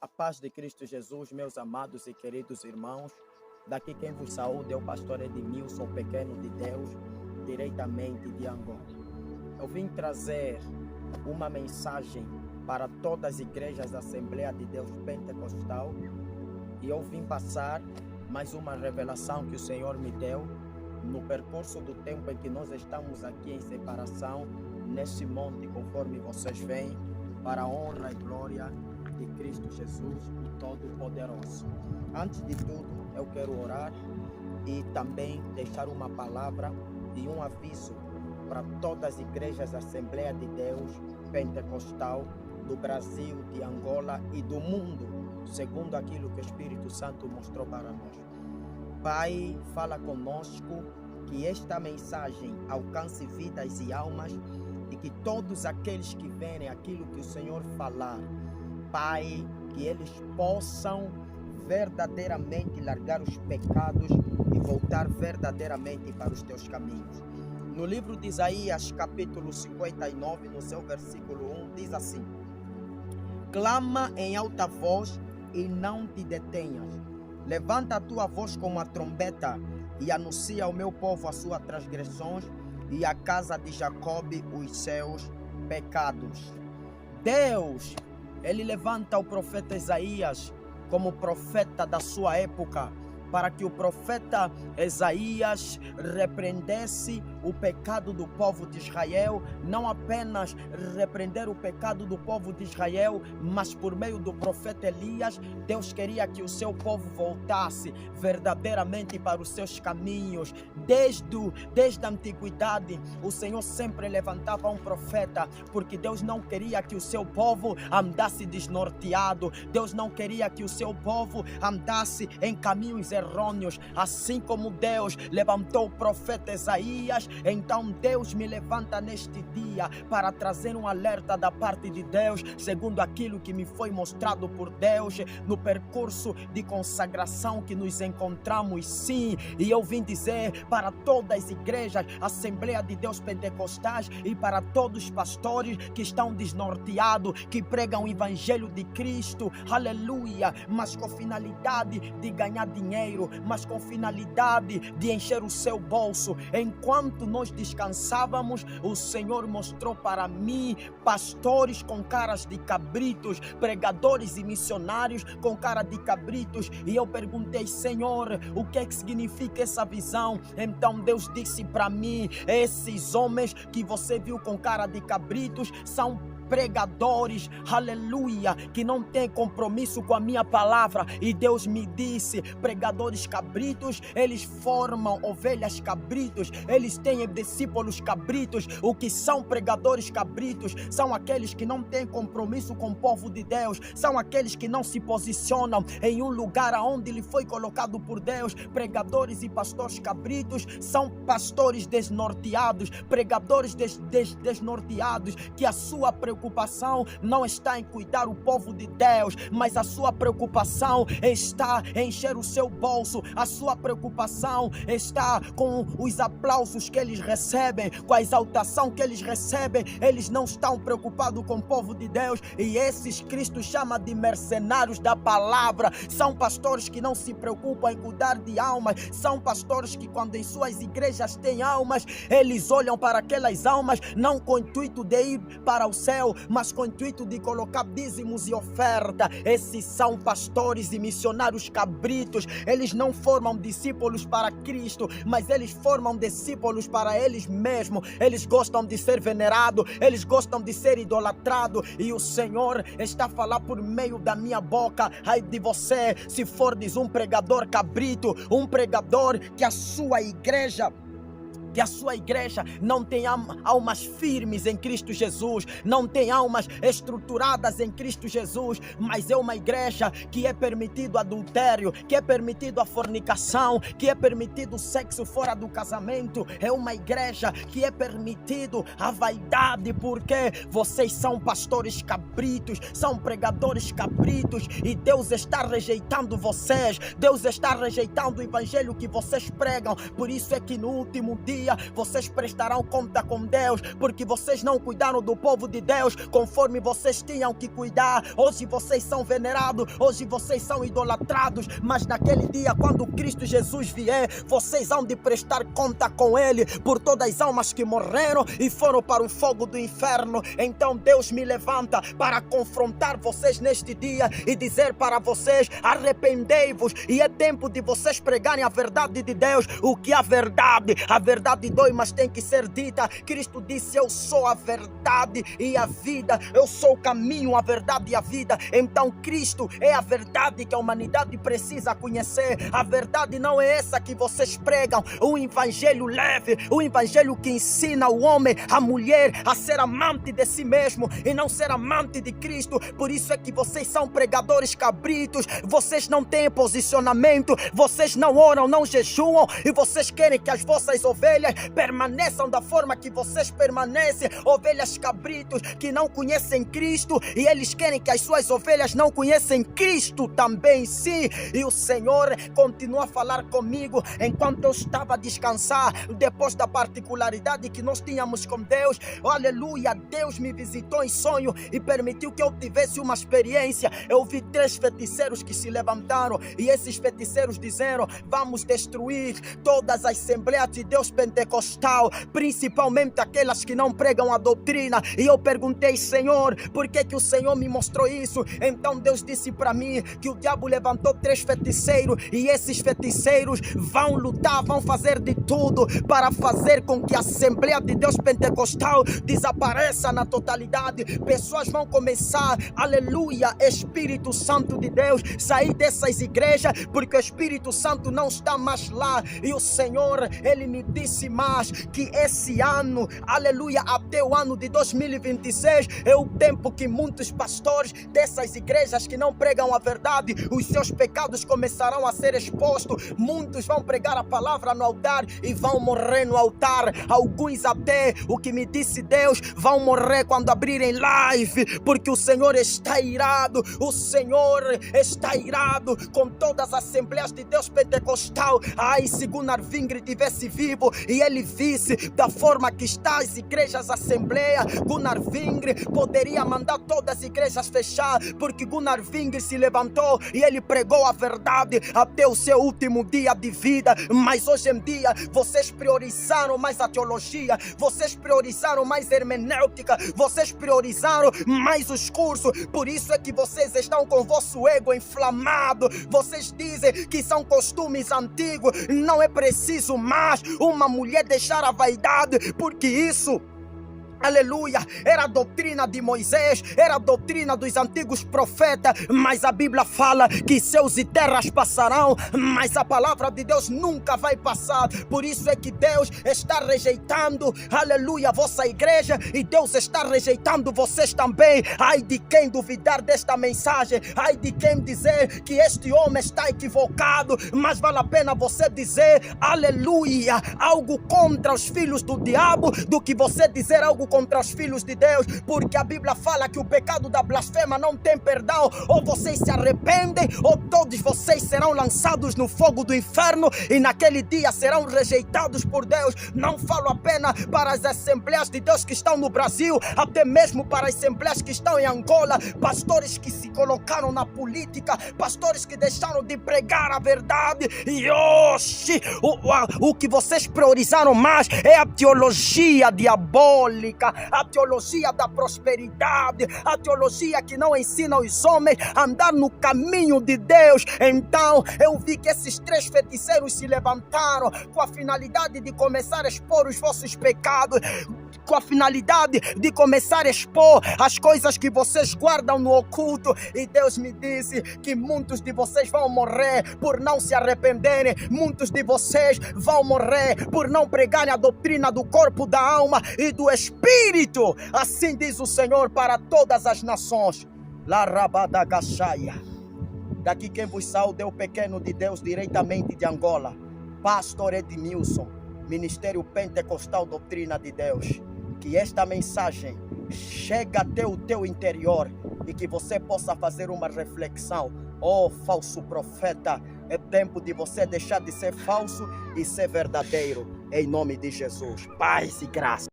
A paz de Cristo Jesus, meus amados e queridos irmãos. Daqui quem vos saúda é o pastor Edmilson Pequeno de Deus, diretamente de Angola. Eu vim trazer uma mensagem para todas as igrejas da Assembleia de Deus Pentecostal e eu vim passar mais uma revelação que o Senhor me deu no percurso do tempo em que nós estamos aqui em separação, nesse monte, conforme vocês veem, para a honra e glória de Cristo Jesus, o Todo-Poderoso. Antes de tudo, eu quero orar e também deixar uma palavra e um aviso para todas as igrejas da Assembleia de Deus Pentecostal do Brasil, de Angola e do mundo, segundo aquilo que o Espírito Santo mostrou para nós. Pai, fala conosco, que esta mensagem alcance vidas e almas e que todos aqueles que verem aquilo que o Senhor falar, Pai, que eles possam verdadeiramente largar os pecados e voltar verdadeiramente para os teus caminhos. No livro de Isaías, capítulo 59, no seu versículo 1, diz assim: clama em alta voz e não te detenhas. Levanta a tua voz como a trombeta e anuncia ao meu povo as suas transgressões e à casa de Jacobe os seus pecados. Deus, Ele levanta o profeta Isaías como profeta da sua época, para que o profeta Isaías repreendesse o pecado do povo de Israel, não apenas repreender o pecado do povo de Israel, mas por meio do profeta Elias, Deus queria que o seu povo voltasse verdadeiramente para os seus caminhos. Desde a antiguidade, o Senhor sempre levantava um profeta, porque Deus não queria que o seu povo andasse desnorteado, Deus não queria que o seu povo andasse em caminhos errôneos. Assim como Deus levantou o profeta Isaías, então Deus me levanta neste dia para trazer um alerta da parte de Deus, segundo aquilo que me foi mostrado por Deus no percurso de consagração que nos encontramos, sim. E eu vim dizer para todas as igrejas, Assembleia de Deus Pentecostais, e para todos os pastores que estão desnorteados, que pregam o Evangelho de Cristo, aleluia, mas com finalidade de ganhar dinheiro, mas com finalidade de encher o seu bolso. Enquanto nós descansávamos, o Senhor mostrou para mim pastores com caras de cabritos, pregadores e missionários com cara de cabritos, e eu perguntei: Senhor, o que é que significa essa visão? Então Deus disse para mim: esses homens que você viu com cara de cabritos são pregadores, aleluia, que não tem compromisso com a minha palavra. E Deus me disse: pregadores cabritos, eles formam ovelhas cabritos, eles têm discípulos cabritos. O que são pregadores cabritos? São aqueles que não têm compromisso com o povo de Deus, são aqueles que não se posicionam em um lugar aonde ele foi colocado por Deus. Pregadores e pastores cabritos são pastores desnorteados, pregadores desnorteados, que a sua preocupação não está em cuidar o povo de Deus, mas a sua preocupação está em encher o seu bolso, a sua preocupação está com os aplausos que eles recebem, com a exaltação que eles recebem. Eles não estão preocupados com o povo de Deus, e esses Cristo chama de mercenários da palavra. São pastores que não se preocupam em cuidar de almas, são pastores que, quando em suas igrejas têm almas, eles olham para aquelas almas não com o intuito de ir para o céu, mas com o intuito de colocar dízimos e oferta. Esses são pastores e missionários cabritos. Eles não formam discípulos para Cristo, mas eles formam discípulos para eles mesmos. Eles gostam de ser venerados, eles gostam de ser idolatrados, e o Senhor está a falar por meio da minha boca: ai de você, se fordes um pregador cabrito, um pregador que a sua igreja não tem almas firmes em Cristo Jesus, não tem almas estruturadas em Cristo Jesus, mas é uma igreja que é permitido adultério, que é permitido a fornicação, que é permitido o sexo fora do casamento. É uma igreja que é permitido a vaidade, porque vocês são pastores cabritos, são pregadores cabritos, e Deus está rejeitando vocês, Deus está rejeitando o evangelho que vocês pregam. Por isso é que no último dia dia vocês prestarão conta com Deus, porque vocês não cuidaram do povo de Deus conforme vocês tinham que cuidar. Hoje vocês são venerados, hoje vocês são idolatrados, mas naquele dia, quando Cristo Jesus vier, vocês hão de prestar conta com Ele por todas as almas que morreram e foram para o fogo do inferno. Então Deus me levanta para confrontar vocês neste dia e dizer para vocês: arrependei-vos, e é tempo de vocês pregarem a verdade de Deus. O que é a verdade dói, mas tem que ser dita. Cristo disse: eu sou a verdade e a vida, eu sou o caminho, a verdade e a vida. Então Cristo é a verdade que a humanidade precisa conhecer. A verdade não é essa que vocês pregam, um evangelho leve, um evangelho que ensina o homem, a mulher a ser amante de si mesmo e não ser amante de Cristo. Por isso é que vocês são pregadores cabritos, vocês não têm posicionamento, vocês não oram, não jejuam, e vocês querem que as vossas ovelhas permaneçam da forma que vocês permanecem, ovelhas cabritos que não conhecem Cristo, e eles querem que as suas ovelhas não conhecem Cristo também, sim. E o Senhor continua a falar comigo enquanto eu estava a descansar, depois da particularidade que nós tínhamos com Deus. Aleluia, Deus me visitou em sonho e permitiu que eu tivesse uma experiência. Eu vi 3 feiticeiros que se levantaram, e esses feiticeiros disseram: vamos destruir todas as Assembleias de Deus Pentecostal, principalmente aquelas que não pregam a doutrina. E eu perguntei: Senhor, por que o Senhor me mostrou isso? Então Deus disse para mim que o diabo levantou 3 feiticeiros, e esses feiticeiros vão lutar, vão fazer de tudo para fazer com que a Assembleia de Deus Pentecostal desapareça na totalidade. Pessoas vão começar, aleluia, Espírito Santo de Deus, sair dessas igrejas, porque o Espírito Santo não está mais lá. E o Senhor, Ele me disse mais que esse ano, aleluia, até o ano de 2026, é o tempo que muitos pastores dessas igrejas que não pregam a verdade, os seus pecados começarão a ser expostos. Muitos vão pregar a palavra no altar e vão morrer no altar. Alguns até, o que me disse Deus, vão morrer quando abrirem live, porque o Senhor está irado. O Senhor está irado com todas as Assembleias de Deus Pentecostal. Ai, se Gunnar Vingre tivesse vivo e ele visse da forma que está as igrejas Assembleia, Gunnar Vingre poderia mandar todas as igrejas fechar, porque Gunnar Vingre se levantou e ele pregou a verdade até o seu último dia de vida. Mas hoje em dia vocês priorizaram mais a teologia, vocês priorizaram mais a hermenêutica, vocês priorizaram mais os cursos. Por isso é que vocês estão com o vosso ego inflamado. Vocês dizem que são costumes antigos. Não é preciso mais uma mulher deixar a vaidade, porque isso, aleluia, era a doutrina de Moisés, era a doutrina dos antigos profetas. Mas a Bíblia fala que céus e terras passarão, mas a palavra de Deus nunca vai passar. Por isso é que Deus está rejeitando, aleluia, a vossa igreja, e Deus está rejeitando vocês também. Ai de quem duvidar desta mensagem, ai de quem dizer que este homem está equivocado. Mas vale a pena você dizer, aleluia, algo contra os filhos do diabo, do que você dizer algo contra os filhos de Deus, porque a Bíblia fala que o pecado da blasfema não tem perdão. Ou vocês se arrependem, ou todos vocês serão lançados no fogo do inferno, e naquele dia serão rejeitados por Deus. Não falo apenas para as Assembleias de Deus que estão no Brasil, até mesmo para as Assembleias que estão em Angola. Pastores que se colocaram na política, pastores que deixaram de pregar a verdade. E oxi, o que vocês priorizaram mais é a teologia diabólica, a teologia da prosperidade, a teologia que não ensina os homens a andar no caminho de Deus. Então eu vi que esses 3 feiticeiros se levantaram com a finalidade de começar a expor os vossos pecados, com a finalidade de começar a expor as coisas que vocês guardam no oculto. E Deus me disse que muitos de vocês vão morrer por não se arrependerem, muitos de vocês vão morrer por não pregarem a doutrina do corpo, da alma e do Espírito. Assim diz o Senhor para todas as nações. Larabadagachaia. Daqui quem vos saúda é o pequeno de Deus, diretamente de Angola, Pastor Edmilson, Ministério Pentecostal Doutrina de Deus. Que esta mensagem chegue até o teu interior e que você possa fazer uma reflexão. Oh, falso profeta, é tempo de você deixar de ser falso e ser verdadeiro. em nome de Jesus. Paz e graça.